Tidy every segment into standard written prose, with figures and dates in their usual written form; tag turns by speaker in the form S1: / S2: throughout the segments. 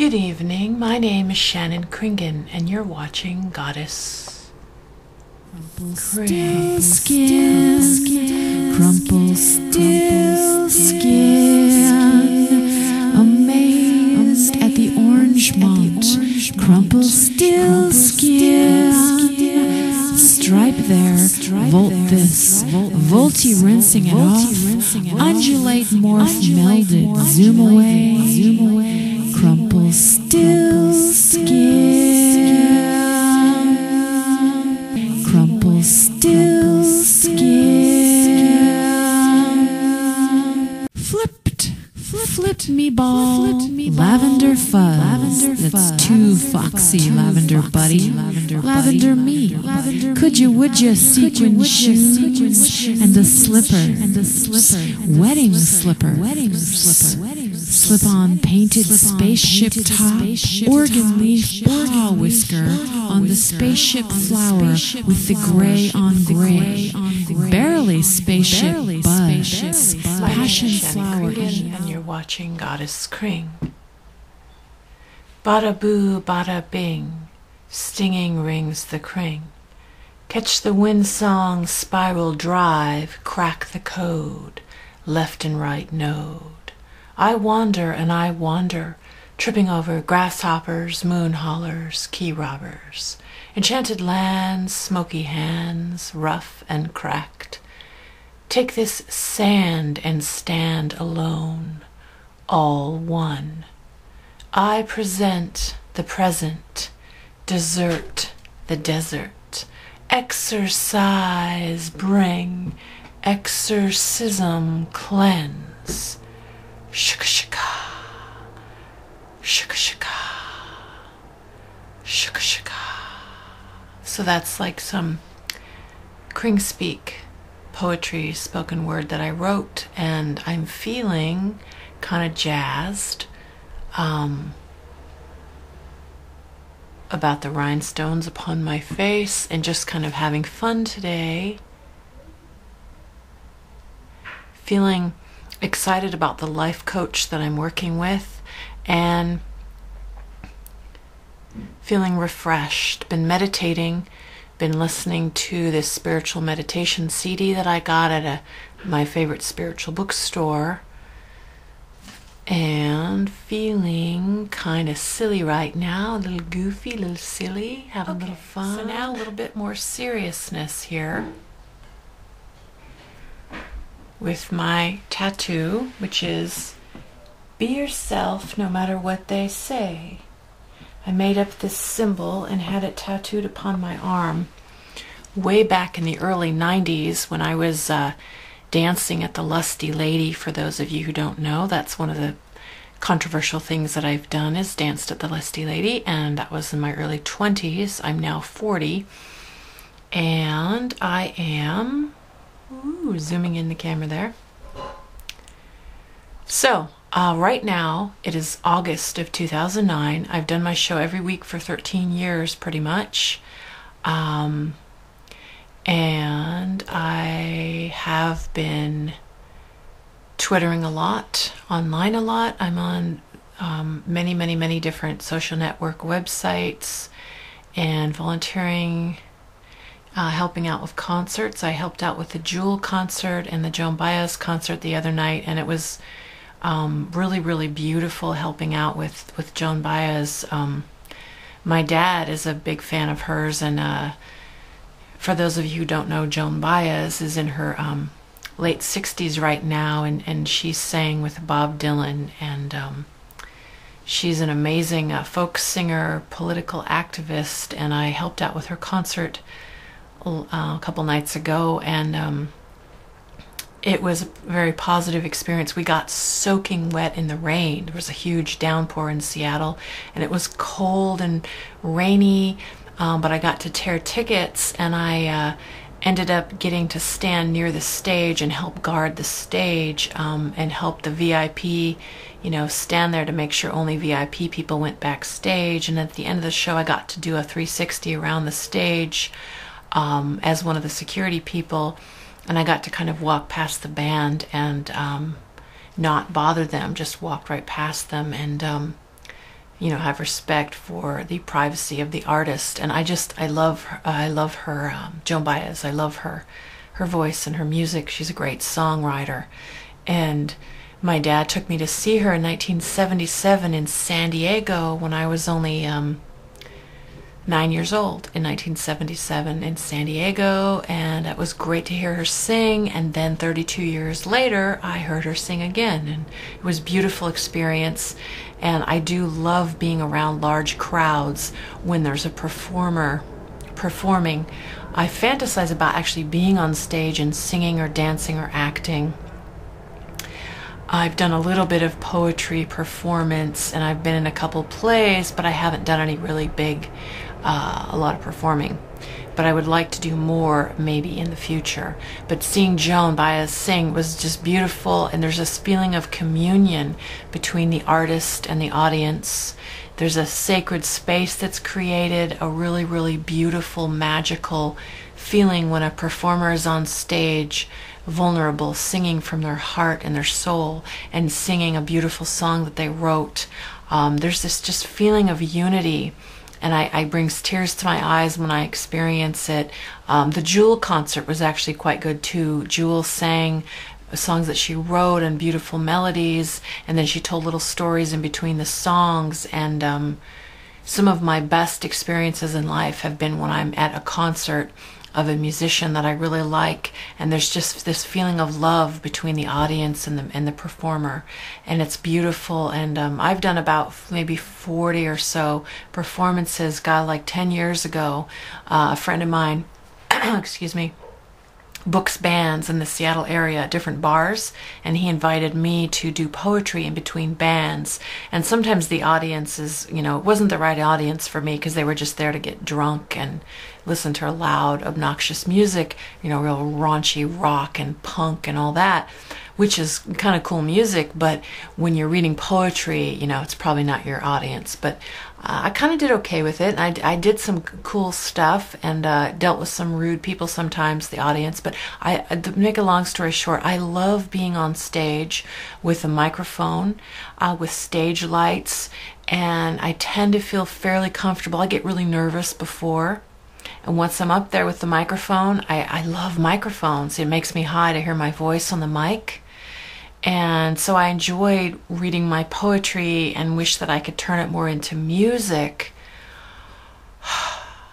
S1: Good evening, my name is Shannon Kringen, and you're watching Goddess
S2: Still skin, crumple still skin, amazed at the orange mont, crumple still skin, stripe there, volt this, volty rinsing it off, undulate morph melded, zoom away, crumple still skin. Crumple still skin. Flipped me ball. Lavender fuzz. That's too foxy, lavender buddy. Lavender me. Could you, would you, sequin shoes and a slipper. Wedding slipper. Slip on painted spaceship top. Organ leaf paw whisker on the spaceship flower with the gray on gray. Barely spaceship bud. Passion flower.
S1: And you're watching GoddessKRING. Bada boo, bada bing, stinging rings the kring. Catch the wind song, spiral drive, crack the code, left and right node. I wander and I wander, tripping over grasshoppers, moon haulers, key robbers. Enchanted lands, smoky hands, rough and cracked. Take this sand and stand alone, all one. I present the present, desert the desert. Exercise bring, exorcism cleanse. Shaka shaka, shaka shaka, shaka shaka. So that's like some Kring speak poetry, spoken word that I wrote, and I'm feeling kind of jazzed about the rhinestones upon my face and just kind of having fun today. Feeling excited about the life coach that I'm working with and feeling refreshed. Been meditating, been listening to this spiritual meditation CD that I got at my favorite spiritual bookstore, and feeling kind of silly right now, a little goofy, a little silly, having a little fun. So now a little bit more seriousness here with my tattoo, which is be yourself no matter what they say. I made up this symbol and had it tattooed upon my arm way back in the early 90s when I was dancing at the Lusty Lady. For those of you who don't know, that's one of the controversial things that I've done, is danced at the Lusty Lady, and that was in my early 20s. I'm now 40, and I am zooming in the camera there. So right now it is August of 2009. I've done my show every week for 13 years pretty much, and I have been twittering a lot, online a lot. I'm on many different social network websites and volunteering, helping out with concerts. I helped out with the Jewel concert and the Joan Baez concert the other night, and it was really beautiful helping out with Joan Baez. My dad is a big fan of hers, and for those of you who don't know, Joan Baez is in her late 60s right now, and she's sang with Bob Dylan, and she's an amazing folk singer, political activist, and I helped out with her concert a couple nights ago, and it was a very positive experience. We got soaking wet in the rain. There was a huge downpour in Seattle, and it was cold and rainy, but I got to tear tickets, and I ended up getting to stand near the stage and help guard the stage, and help the VIP, stand there to make sure only VIP people went backstage. And at the end of the show, I got to do a 360 around the stage as one of the security people, and I got to kind of walk past the band and not bother them, just walked right past them, and have respect for the privacy of the artist. And I love her, Joan Baez. I love her voice and her music. She's a great songwriter. And my dad took me to see her in 1977 in San Diego when I was only 9 years old, in 1977 in San Diego, and it was great to hear her sing. And then 32 years later I heard her sing again, and it was a beautiful experience. And I do love being around large crowds when there's a performer performing. I fantasize about actually being on stage and singing or dancing or acting. I've done a little bit of poetry performance, and I've been in a couple plays, but I haven't done any really big, a lot of performing. But I would like to do more maybe in the future. But seeing Joan Baez sing was just beautiful, and there's this feeling of communion between the artist and the audience. There's a sacred space that's created, a really, really beautiful, magical feeling when a performer is on stage, vulnerable, singing from their heart and their soul, and singing a beautiful song that they wrote. There's this just feeling of unity, and I brings tears to my eyes when I experience it. The Jewel concert was actually quite good too. Jewel sang songs that she wrote and beautiful melodies, and then she told little stories in between the songs. And some of my best experiences in life have been when I'm at a concert of a musician that I really like, and there's just this feeling of love between the audience and the performer, and it's beautiful. And I've done about maybe 40 or so performances. God, like 10 years ago, a friend of mine excuse me, books bands in the Seattle area at different bars, and he invited me to do poetry in between bands. And sometimes the audience is, it wasn't the right audience for me, because they were just there to get drunk and listen to loud, obnoxious music, real raunchy rock and punk and all that, which is kind of cool music. But when you're reading poetry, it's probably not your audience. But I kind of did okay with it. I did some cool stuff, and dealt with some rude people sometimes, the audience. But to make a long story short, I love being on stage with a microphone, with stage lights, and I tend to feel fairly comfortable. I get really nervous before. And once I'm up there with the microphone, I love microphones. It makes me high to hear my voice on the mic. And so I enjoyed reading my poetry and wish that I could turn it more into music.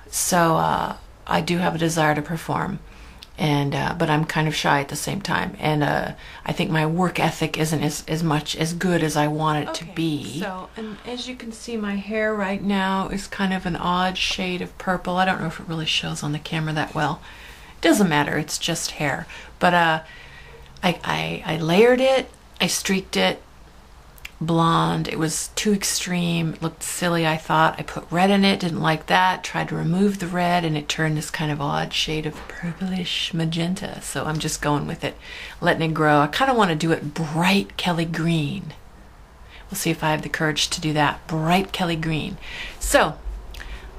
S1: So I do have a desire to perform, and but I'm kind of shy at the same time. And I think my work ethic isn't as good as I want it to be. So, and as you can see, my hair right now is kind of an odd shade of purple. I don't know if it really shows on the camera that well. It doesn't matter, it's just hair. But I layered it, I streaked it blonde. It was too extreme, it looked silly, I thought. I put red in it, didn't like that, tried to remove the red, and it turned this kind of odd shade of purplish magenta. So I'm just going with it, letting it grow. I kind of want to do it bright Kelly green. We'll see if I have the courage to do that. Bright Kelly green. So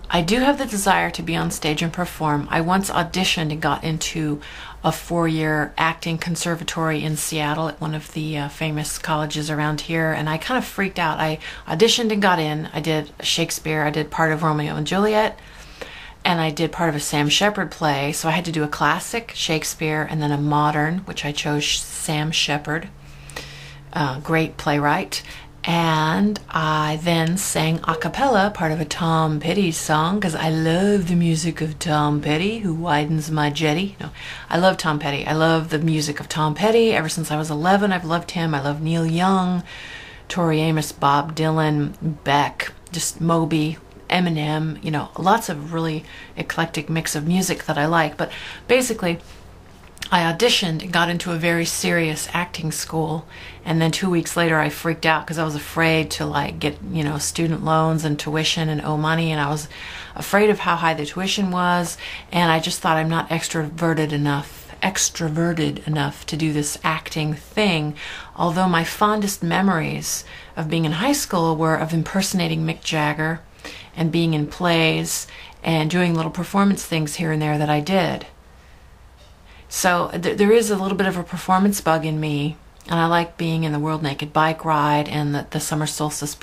S1: I do have the desire to be on stage and perform. I once auditioned and got into a 4-year acting conservatory in Seattle at one of the famous colleges around here, and I kind of freaked out. I auditioned and got in. I did Shakespeare. I did part of Romeo and Juliet, and I did part of a Sam Shepard play. So I had to do a classic, Shakespeare, and then a modern, which I chose Sam Shepard, great playwright. And I then sang a cappella part of a Tom Petty song, because I love the music of Tom Petty, who widens my jetty. No, I love Tom Petty. I love the music of Tom Petty. Ever since I was 11, I've loved him. I love Neil Young, Tori Amos, Bob Dylan, Beck, just Moby, Eminem, lots of really eclectic mix of music that I like. But basically, I auditioned and got into a very serious acting school, and then 2 weeks later I freaked out because I was afraid to get student loans and tuition and owe money, and I was afraid of how high the tuition was, and I just thought I'm not extroverted enough to do this acting thing. Although my fondest memories of being in high school were of impersonating Mick Jagger and being in plays and doing little performance things here and there that I did. So there is a little bit of a performance bug in me, and I like being in the World Naked Bike Ride and the Summer Solstice